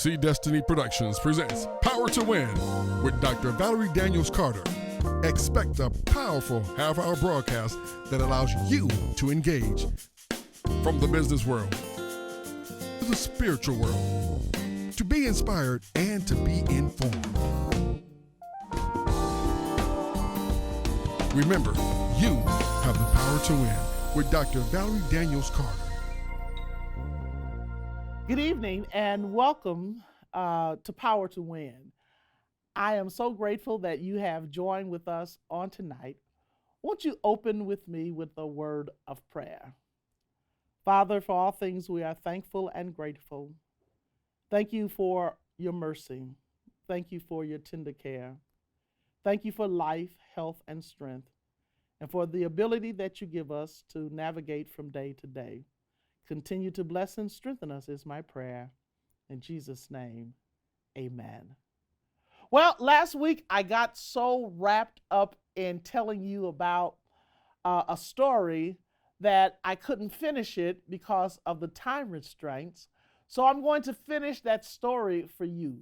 See Destiny Productions presents Power to Win with Dr. Valerie Daniels-Carter. Expect a powerful half-hour broadcast that allows you to engage from the business world to the spiritual world, to be inspired and to be informed. Remember, you have the power to win with Dr. Valerie Daniels-Carter. Good evening and welcome to Power to Win. I am so grateful that you have joined with us on tonight. Won't you open with me with a word of prayer? Father, for all things we are thankful and grateful. Thank you for your mercy. Thank you for your tender care. Thank you for life, health, and strength, and for the ability that you give us to navigate from day to day. Continue to bless and strengthen us is my prayer. In Jesus' name, amen. Well, last week I got so wrapped up in telling you about a story that I couldn't finish it because of the time restraints. So I'm going to finish that story for you.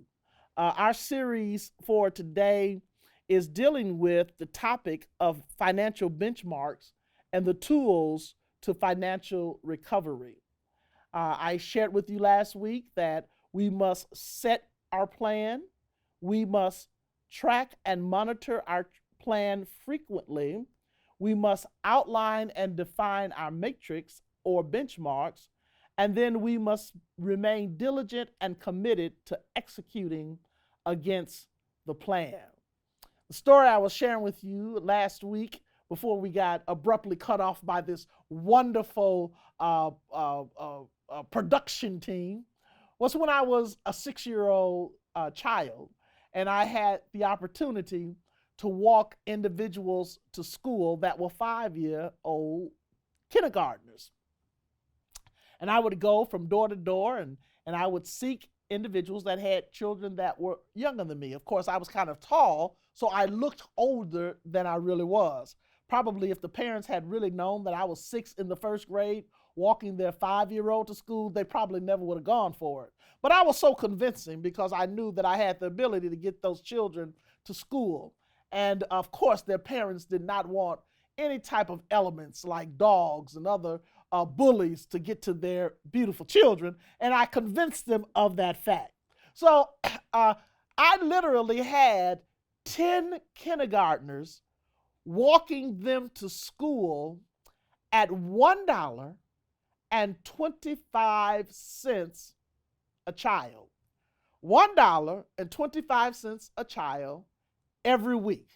Our series for today is dealing with the topic of financial benchmarks and the tools to financial recovery. I shared with you last week that we must set our plan. We must track and monitor our plan frequently. We must outline and define our matrix or benchmarks, and then we must remain diligent and committed to executing against the plan. The story I was sharing with you last week before we got abruptly cut off by this wonderful production team was when I was a 6-year-old child, and I had the opportunity to walk individuals to school that were 5-year-old kindergartners. And I would go from door to door and I would seek individuals that had children that were younger than me. Of course, I was kind of tall, so I looked older than I really was. Probably if the parents had really known that I was 6 in the first grade, walking their 5-year-old to school, they probably never would have gone for it. But I was so convincing because I knew that I had the ability to get those children to school. And of course, their parents did not want any type of elements like dogs and other bullies to get to their beautiful children. And I convinced them of that fact. So I literally had 10 kindergartners walking them to school at $1.25 a child. $1.25 a child every week.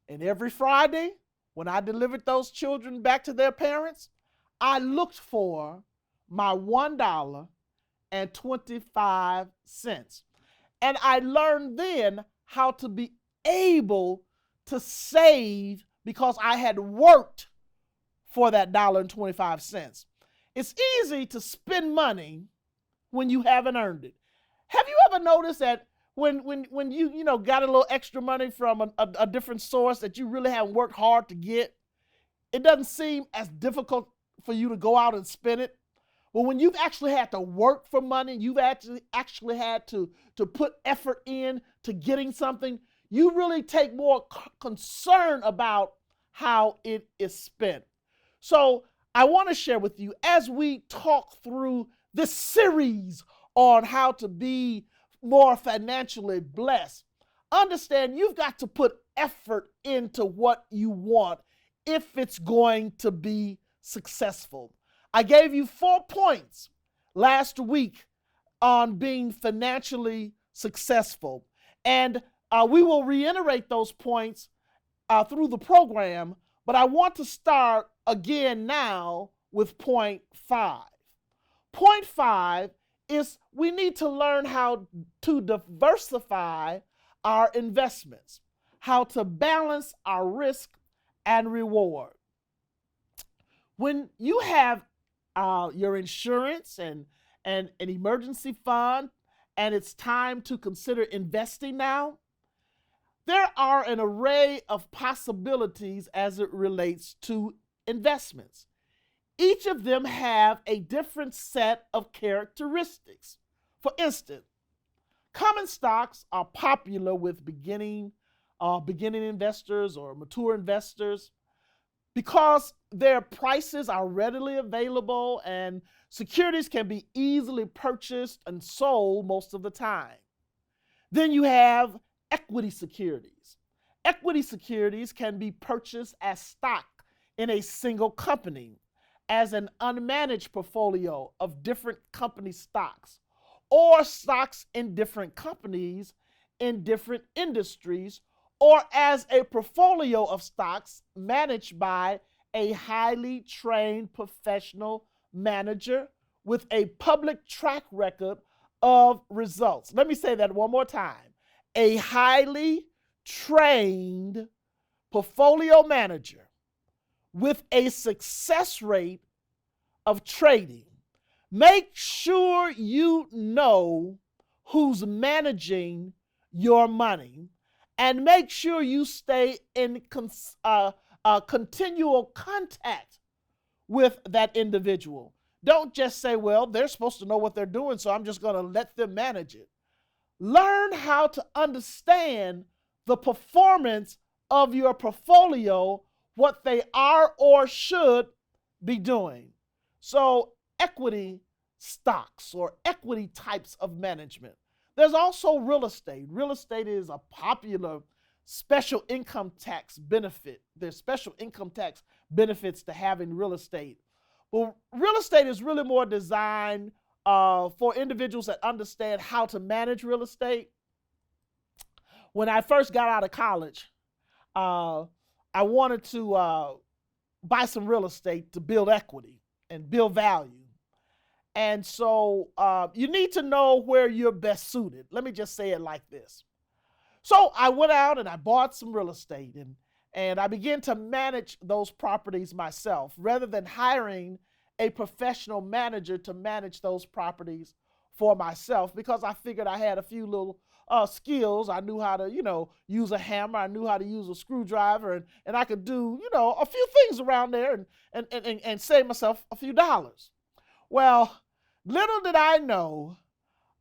And every Friday, when I delivered those children back to their parents, I looked for my $1.25. And I learned then how to be able to save because I had worked for that $1.25. It's easy to spend money when you haven't earned it. Have you ever noticed that when you got a little extra money from a different source that you really haven't worked hard to get, it doesn't seem as difficult for you to go out and spend it? But when you've actually had to work for money, you've actually had to put effort in to getting something, you really take more concern about how it is spent. So I want to share with you as we talk through this series on how to be more financially blessed. Understand you've got to put effort into what you want if it's going to be successful. I gave you 4 points last week on being financially successful. And we will reiterate those points through the program, but I want to start again now with point 5. Point 5 is we need to learn how to diversify our investments, how to balance our risk and reward. When you have your insurance and an emergency fund, and it's time to consider investing now, there are an array of possibilities as it relates to investments. Each of them have a different set of characteristics. For instance, Common stocks are popular with beginning investors or mature investors because their prices are readily available and securities can be easily purchased and sold most of the time. Then you have equity securities. Equity securities can be purchased as stock in a single company, as an unmanaged portfolio of different company stocks, or stocks in different companies in different industries, or as a portfolio of stocks managed by a highly trained professional manager with a public track record of results. Let me say that one more time. A highly trained portfolio manager with a success rate of trading. Make sure you know who's managing your money, and make sure you stay in continual contact with that individual. Don't just say, well, they're supposed to know what they're doing, so I'm just going to let them manage it. Learn how to understand the performance of your portfolio, what they are or should be doing. So equity stocks or equity types of management. There's also real estate. Real estate is a popular special income tax benefit. There's special income tax benefits to having real estate. Well, real estate is really more designed for individuals that understand how to manage real estate. When I first got out of college, I wanted to buy some real estate to build equity and build value. And so you need to know where you're best suited. Let me just say it like this. So I went out and I bought some real estate, and I began to manage those properties myself rather than hiring a professional manager to manage those properties for myself, because I figured I had a few little skills. I knew how to, use a hammer. I knew how to use a screwdriver, and I could do, a few things around there and save myself a few dollars. Well, little did I know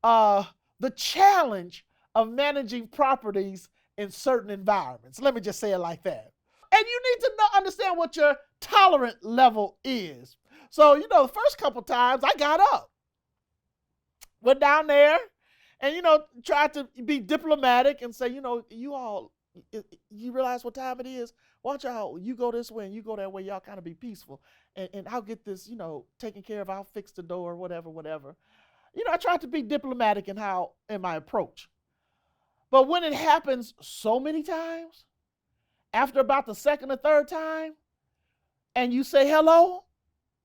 the challenge of managing properties in certain environments. Let me just say it like that. And you need to understand what your tolerant level is. So, the first couple times I got up, went down there, and, tried to be diplomatic and say, you all, you realize what time it is? Watch out, you go this way and you go that way, y'all kind of be peaceful. And I'll get this, taken care of. I'll fix the door, whatever. I tried to be diplomatic in my approach. But when it happens so many times, after about the second or third time, and you say hello,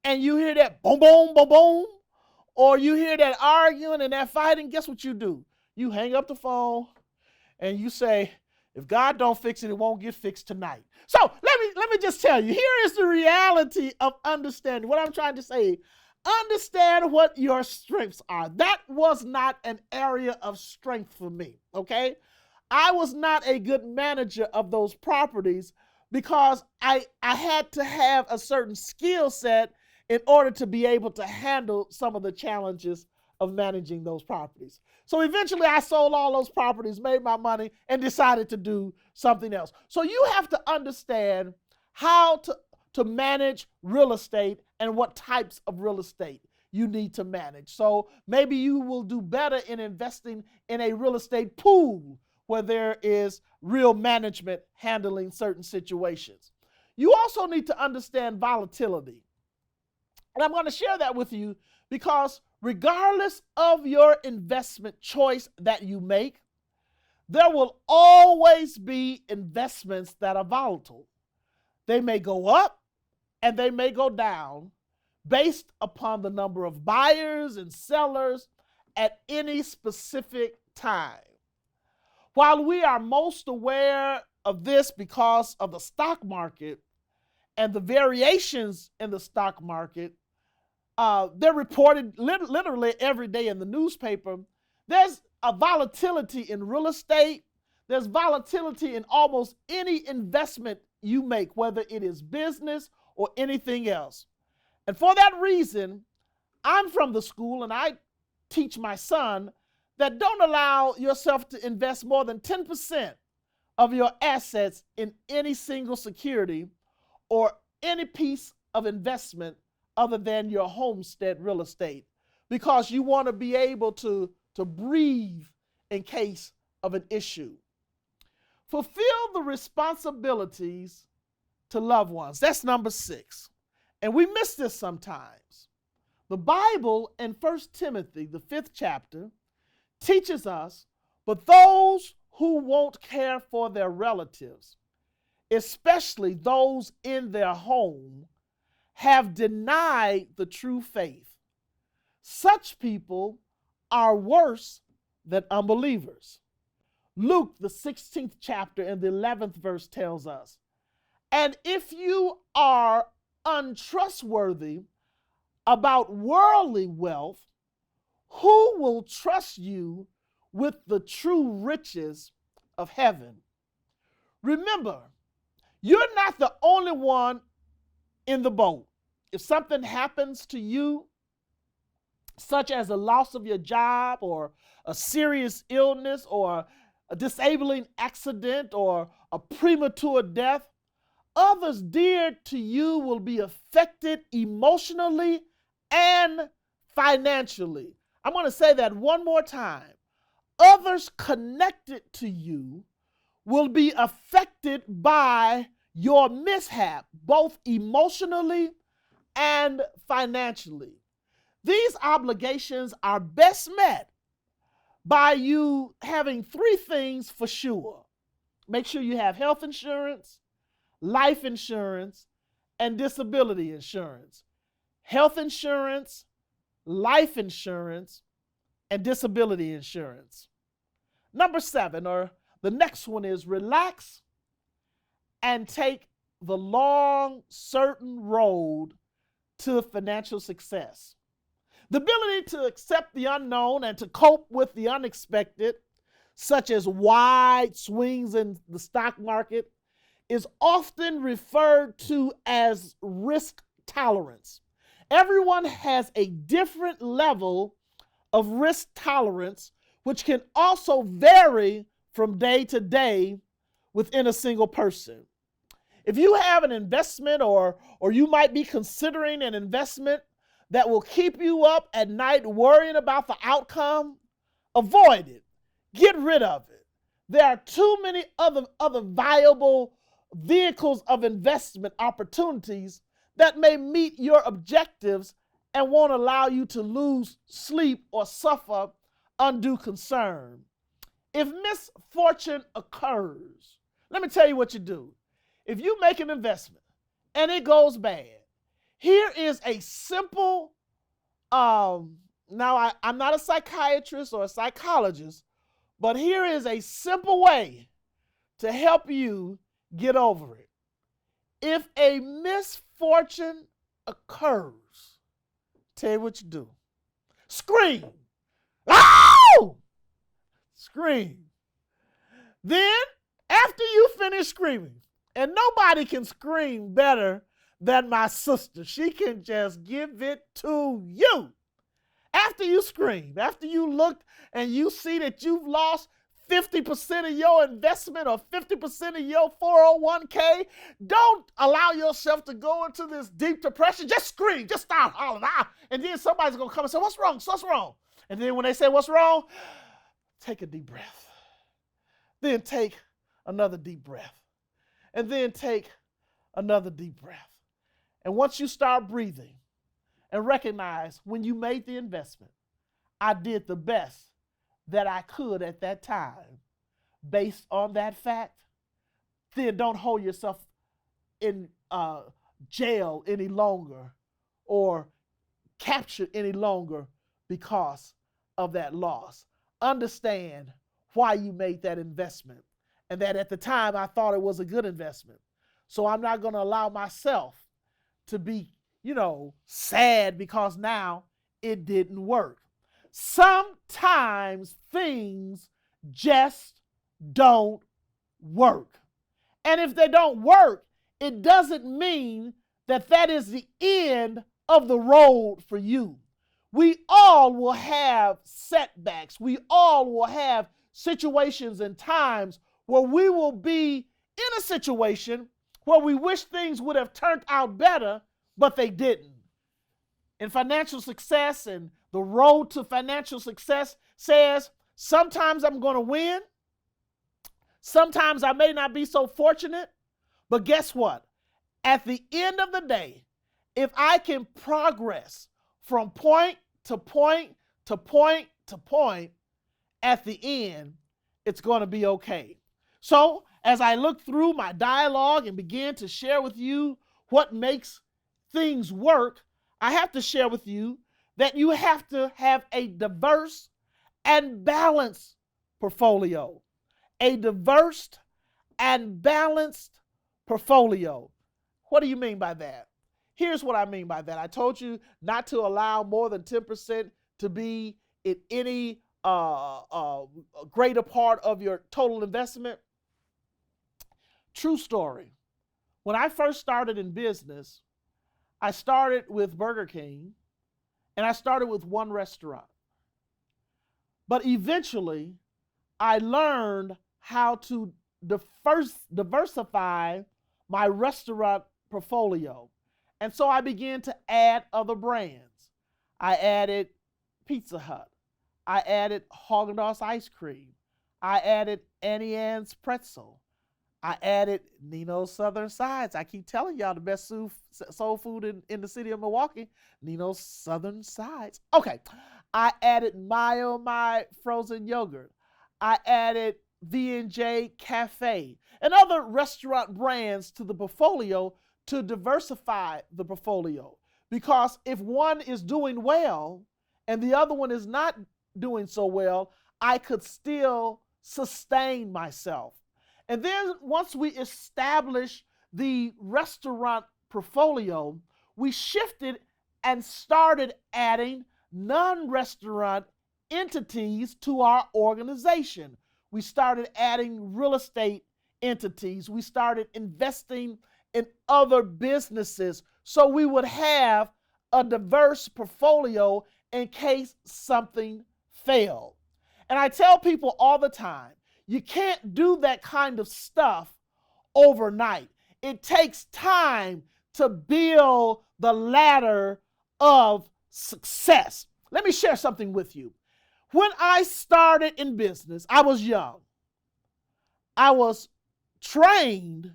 and you hear that boom, boom, boom, boom, or you hear that arguing and that fighting, guess what you do? You hang up the phone and you say, if God don't fix it, it won't get fixed tonight. So let me just tell you, here is the reality of understanding. What I'm trying to say, understand what your strengths are. That was not an area of strength for me, okay? I was not a good manager of those properties because I had to have a certain skill set in order to be able to handle some of the challenges of managing those properties. So eventually I sold all those properties, made my money, and decided to do something else. So you have to understand how to manage real estate and what types of real estate you need to manage. So maybe you will do better in investing in a real estate pool where there is real management handling certain situations. You also need to understand volatility. And I'm going to share that with you because regardless of your investment choice that you make, there will always be investments that are volatile. They may go up and they may go down based upon the number of buyers and sellers at any specific time. While we are most aware of this because of the stock market and the variations in the stock market, they're reported literally every day in the newspaper. There's a volatility in real estate. There's volatility in almost any investment you make, whether it is business or anything else. And for that reason, I'm from the school and I teach my son that don't allow yourself to invest more than 10% of your assets in any single security or any piece of investment other than your homestead real estate, because you want to be able to breathe in case of an issue. Fulfill the responsibilities to loved ones. That's number 6. And we miss this sometimes. The Bible in 1 Timothy, the 5th chapter, teaches us, but those who won't care for their relatives, especially those in their home, have denied the true faith. Such people are worse than unbelievers. Luke, the 16th chapter and the 11th verse tells us, and if you are untrustworthy about worldly wealth, who will trust you with the true riches of heaven? Remember, you're not the only one in the boat. If something happens to you, such as a loss of your job or a serious illness or a disabling accident or a premature death, others dear to you will be affected emotionally and financially. I'm going to say that one more time. Others connected to you will be affected by your mishap, both emotionally and financially. These obligations are best met by you having 3 things for sure. Make sure you have health insurance, life insurance, and disability insurance. Health insurance, life insurance, and disability insurance. Number 7, or the next one, is relax and take the long, certain road to financial success. The ability to accept the unknown and to cope with the unexpected, such as wide swings in the stock market, is often referred to as risk tolerance. Everyone has a different level of risk tolerance, which can also vary from day to day within a single person. If you have an investment or you might be considering an investment that will keep you up at night worrying about the outcome, avoid it. Get rid of it. There are too many other viable vehicles of investment opportunities that may meet your objectives and won't allow you to lose sleep or suffer undue concern. If misfortune occurs, let me tell you what you do. If you make an investment and it goes bad, here is a simple, I'm not a psychiatrist or a psychologist, but here is a simple way to help you get over it. If a misfortune occurs, tell you what you do. Scream. Oh! Scream. Then, after you finish screaming, and nobody can scream better than my sister. She can just give it to you. After you scream, after you look and you see that you've lost 50% of your investment or 50% of your 401k, don't allow yourself to go into this deep depression. Just scream. Just start hollering. And then somebody's going to come and say, what's wrong? What's wrong? And then when they say, what's wrong? Take a deep breath. Then take another deep breath. And then take another deep breath. And once you start breathing and recognize when you made the investment, I did the best that I could at that time based on that fact, then don't hold yourself in jail any longer or captured any longer because of that loss. Understand why you made that investment and that at the time I thought it was a good investment. So I'm not going to allow myself to be, sad because now it didn't work. Sometimes things just don't work. And if they don't work, it doesn't mean that that is the end of the road for you. We all will have setbacks. We all will have situations and times where we will be in a situation where we wish things would have turned out better, but they didn't. And financial success and the road to financial success says, sometimes I'm going to win. Sometimes I may not be so fortunate, but guess what? At the end of the day, if I can progress from point to point to point to point, at the end, it's going to be okay. So as I look through my dialogue and begin to share with you what makes things work, I have to share with you that you have to have a diverse and balanced portfolio. A diverse and balanced portfolio. What do you mean by that? Here's what I mean by that. I told you not to allow more than 10% to be in any greater part of your total investment. True story. When I first started in business, I started with Burger King and I started with one restaurant. But eventually, I learned how to diversify my restaurant portfolio. And so I began to add other brands. I added Pizza Hut. I added Haagen-Dazs ice cream. I added Annie Ann's pretzel. I added Nino's Southern Sides. I keep telling y'all the best soul food in the city of Milwaukee, Nino's Southern Sides. Okay, I added My frozen yogurt. I added V&J Cafe and other restaurant brands to the portfolio to diversify the portfolio. Because if one is doing well and the other one is not doing so well, I could still sustain myself. And then once we established the restaurant portfolio, we shifted and started adding non-restaurant entities to our organization. We started adding real estate entities. We started investing in other businesses so we would have a diverse portfolio in case something failed. And I tell people all the time, you can't do that kind of stuff overnight. It takes time to build the ladder of success. Let me share something with you. When I started in business, I was young. I was trained.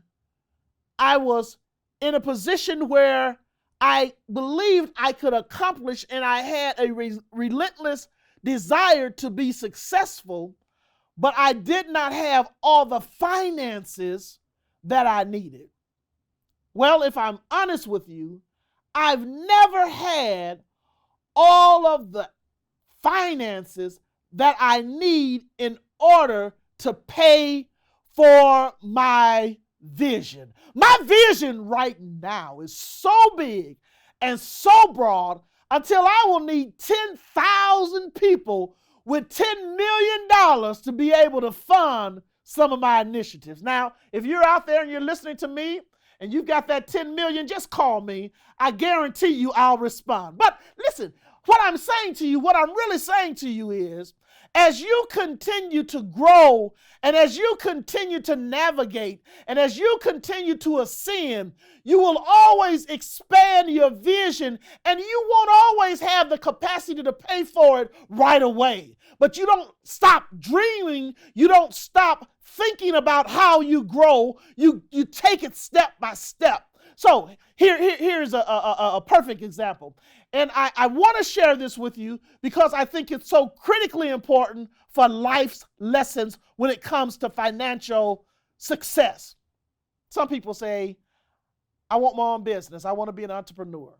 I was in a position where I believed I could accomplish, and I had a relentless desire to be successful, but I did not have all the finances that I needed. Well, if I'm honest with you, I've never had all of the finances that I need in order to pay for my vision. My vision right now is so big and so broad until I will need 10,000 people with $10 million to be able to fund some of my initiatives. Now, if you're out there and you're listening to me and you've got that 10 million, just call me. I guarantee you I'll respond. But listen, what I'm saying to you, what I'm really saying to you is, as you continue to grow and as you continue to navigate and as you continue to ascend, you will always expand your vision and you won't always have the capacity to pay for it right away. But you don't stop dreaming. You don't stop thinking about how you grow. You take it step by step. So here's a perfect example. And I want to share this with you because I think it's so critically important for life's lessons when it comes to financial success. Some people say, I want my own business. I want to be an entrepreneur.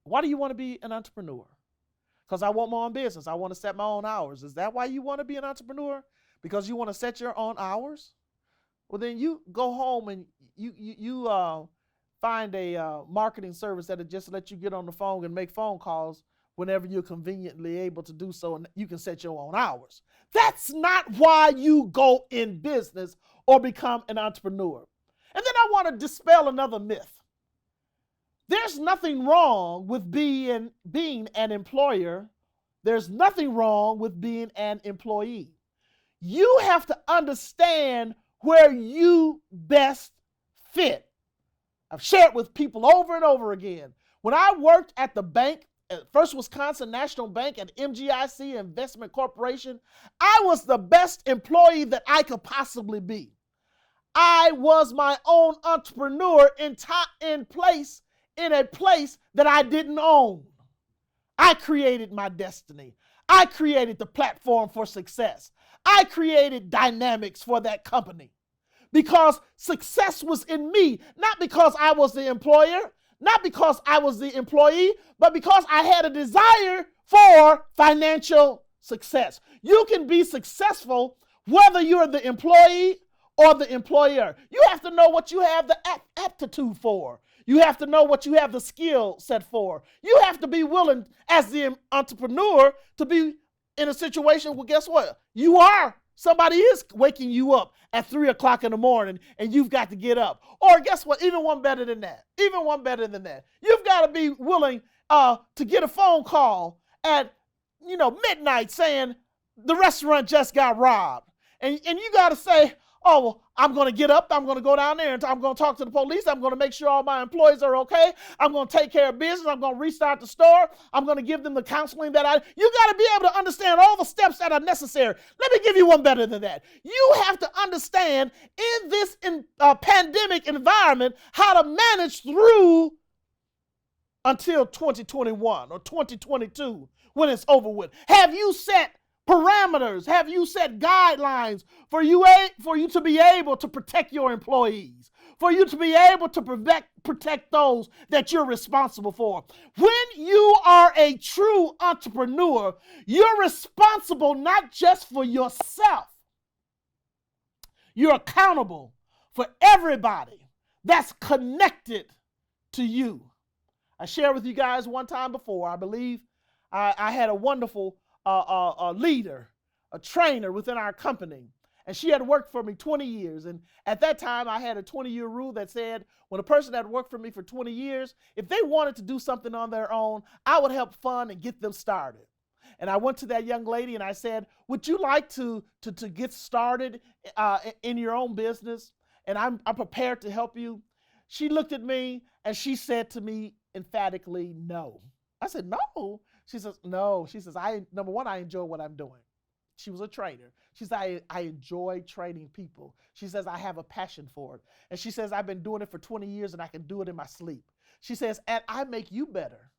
Why do you want to be an entrepreneur? Because I want my own business. I want to set my own hours. Is that why you want to be an entrepreneur? Because you want to set your own hours? Well, then you go home and you find a marketing service that'll just let you get on the phone and make phone calls whenever you're conveniently able to do so, and you can set your own hours. That's not why you go in business or become an entrepreneur. And then I want to dispel another myth. There's nothing wrong with being an employer. There's nothing wrong with being an employee. You have to understand where you best fit. I've shared with people over and over again. When I worked at the bank, at First Wisconsin National Bank and MGIC Investment Corporation, I was the best employee that I could possibly be. I was my own entrepreneur in a place that I didn't own. I created my destiny. I created the platform for success. I created dynamics for that company because success was in me, not because I was the employer, not because I was the employee, but because I had a desire for financial success. You can be successful whether you're the employee or the employer. You have to know what you have the aptitude for. You have to know what you have the skill set for. You have to be willing as the entrepreneur to be in a situation where guess what? Somebody is waking you up at 3 o'clock in the morning and you've got to get up. Or guess what? Even one better than that. You've got to be willing to get a phone call at midnight saying the restaurant just got robbed. And you got to say, oh, well, I'm going to get up. I'm going to go down there and I'm going to talk to the police. I'm going to make sure all my employees are okay. I'm going to take care of business. I'm going to restart the store. I'm going to give them the counseling you got to be able to understand all the steps that are necessary. Let me give you one better than that. You have to understand in this pandemic environment how to manage through until 2021 or 2022 when it's over with. Have you set parameters? Have you set guidelines for you to be able to protect your employees, for you to be able to protect those that you're responsible for? When you are a true entrepreneur, you're responsible not just for yourself. You're accountable for everybody that's connected to you. I shared with you guys one time before, I believe I had a wonderful a leader, a trainer within our company. And she had worked for me 20 years. And at that time, I had a 20-year rule that said when a person had worked for me for 20 years, if they wanted to do something on their own, I would help fund and get them started. And I went to that young lady and I said, would you like to get started in your own business? And I'm prepared to help you. She looked at me and she said to me emphatically, no. I said, no. She says, no. She says, number one, I enjoy what I'm doing. She was a trainer. She says, I enjoy training people. She says, I have a passion for it. And she says, I've been doing it for 20 years and I can do it in my sleep. She says, and I make you better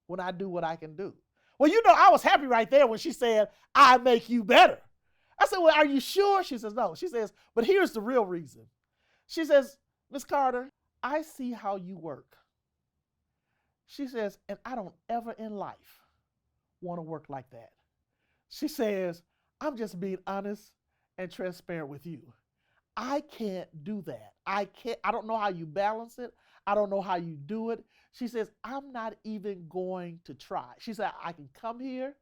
when I do what I can do. Well, I was happy right there when she said, I make you better. I said, well, are you sure? She says, no. She says, but here's the real reason. She says, Ms. Carter, I see how you work. She says, and I don't ever in life want to work like that. She says, I'm just being honest and transparent with you. I can't do that. I don't know how you balance it. I don't know how you do it. She says, I'm not even going to try. She said, I can come here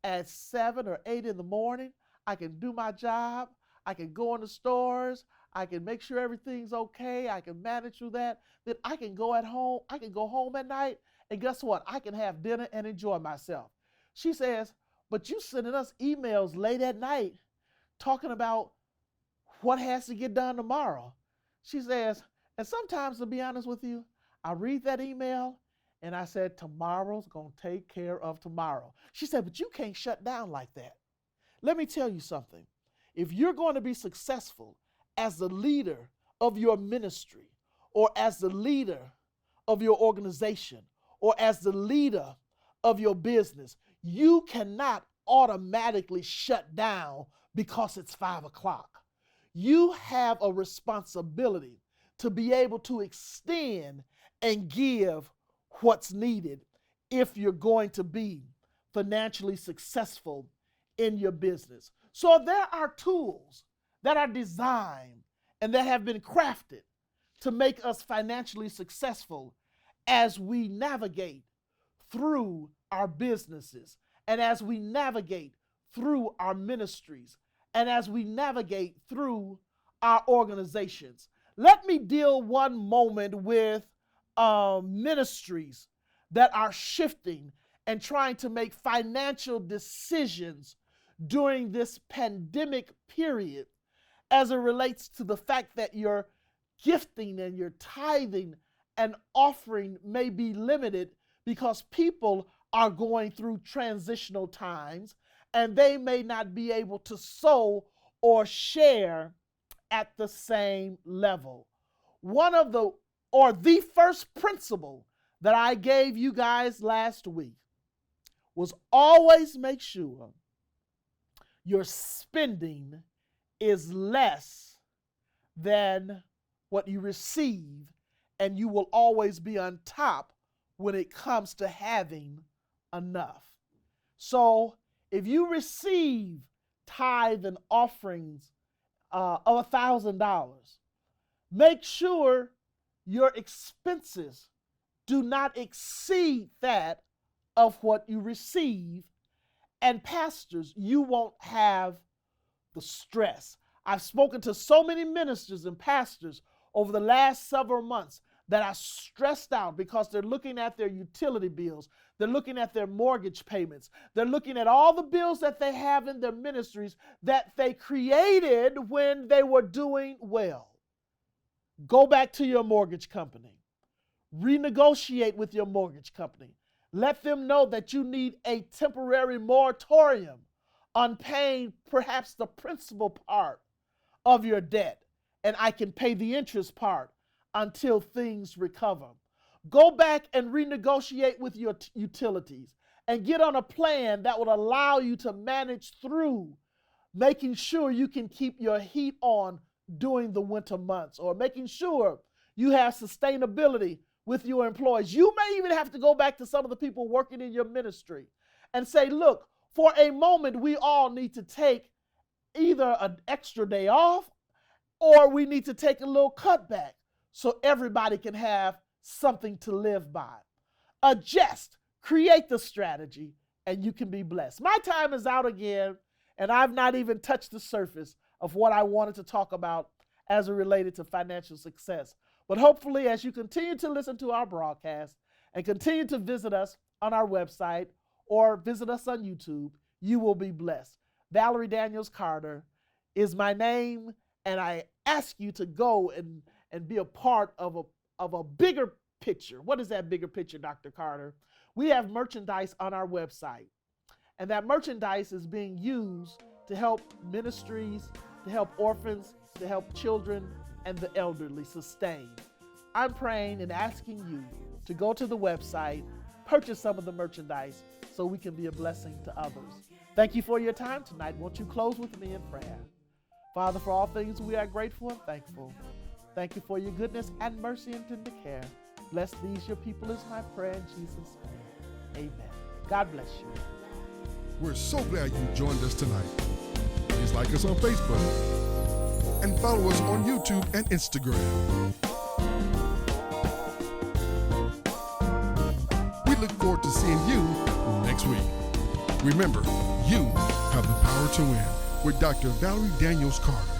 at 7 or 8 in the morning. I can do my job. I can go in the stores. I can make sure everything's okay. I can manage through that. Then I can go home. I can go home at night. And guess what? I can have dinner and enjoy myself. She says, but you sending us emails late at night talking about what has to get done tomorrow. She says, and sometimes, to be honest with you, I read that email and I said, tomorrow's going to take care of tomorrow. She said, but you can't shut down like that. Let me tell you something. If you're going to be successful as the leader of your ministry or as the leader of your organization or as the leader of your business, you cannot automatically shut down because it's 5 o'clock. You have a responsibility to be able to extend and give what's needed if you're going to be financially successful in your business. So there are tools that are designed and that have been crafted to make us financially successful as we navigate through our businesses and as we navigate through our ministries and as we navigate through our organizations. Let me deal one moment with ministries that are shifting and trying to make financial decisions during this pandemic period as it relates to the fact that your gifting and your tithing and offering may be limited because people are going through transitional times and they may not be able to sow or share at the same level. The first principle that I gave you guys last week was always make sure your spending is less than what you receive, and you will always be on top when it comes to having enough. So if you receive tithe and offerings of $1,000, make sure your expenses do not exceed that of what you receive. And pastors, you won't have the stress. I've spoken to so many ministers and pastors over the last several months that are stressed out because they're looking at their utility bills. They're looking at their mortgage payments. They're looking at all the bills that they have in their ministries that they created when they were doing well. Go back to your mortgage company. Renegotiate with your mortgage company. Let them know that you need a temporary moratorium on paying perhaps the principal part of your debt, and I can pay the interest part until things recover. Go back and renegotiate with your utilities and get on a plan that will allow you to manage through making sure you can keep your heat on during the winter months, or making sure you have sustainability with your employees. You may even have to go back to some of the people working in your ministry and say, look, for a moment, we all need to take either an extra day off or we need to take a little cutback so everybody can have something to live by. Adjust, create the strategy, and you can be blessed. My time is out again, and I've not even touched the surface of what I wanted to talk about as it related to financial success. But hopefully, as you continue to listen to our broadcast and continue to visit us on our website or visit us on YouTube, you will be blessed. Valerie Daniels Carter is my name, and I ask you to go and be a part of a bigger picture. What is that bigger picture, Dr. Carter? We have merchandise on our website, and that merchandise is being used to help ministries, to help orphans, to help children and the elderly sustain. I'm praying and asking you to go to the website, purchase some of the merchandise so we can be a blessing to others. Thank you for your time tonight. Won't you close with me in prayer? Father, for all things we are grateful and thankful. Thank you for your goodness and mercy and tender care. Bless these your people is my prayer in Jesus' name. Amen. God bless you. We're so glad you joined us tonight. Please like us on Facebook and follow us on YouTube and Instagram. We look forward to seeing you next week. Remember, you have the power to win with Dr. Valerie Daniels Carter.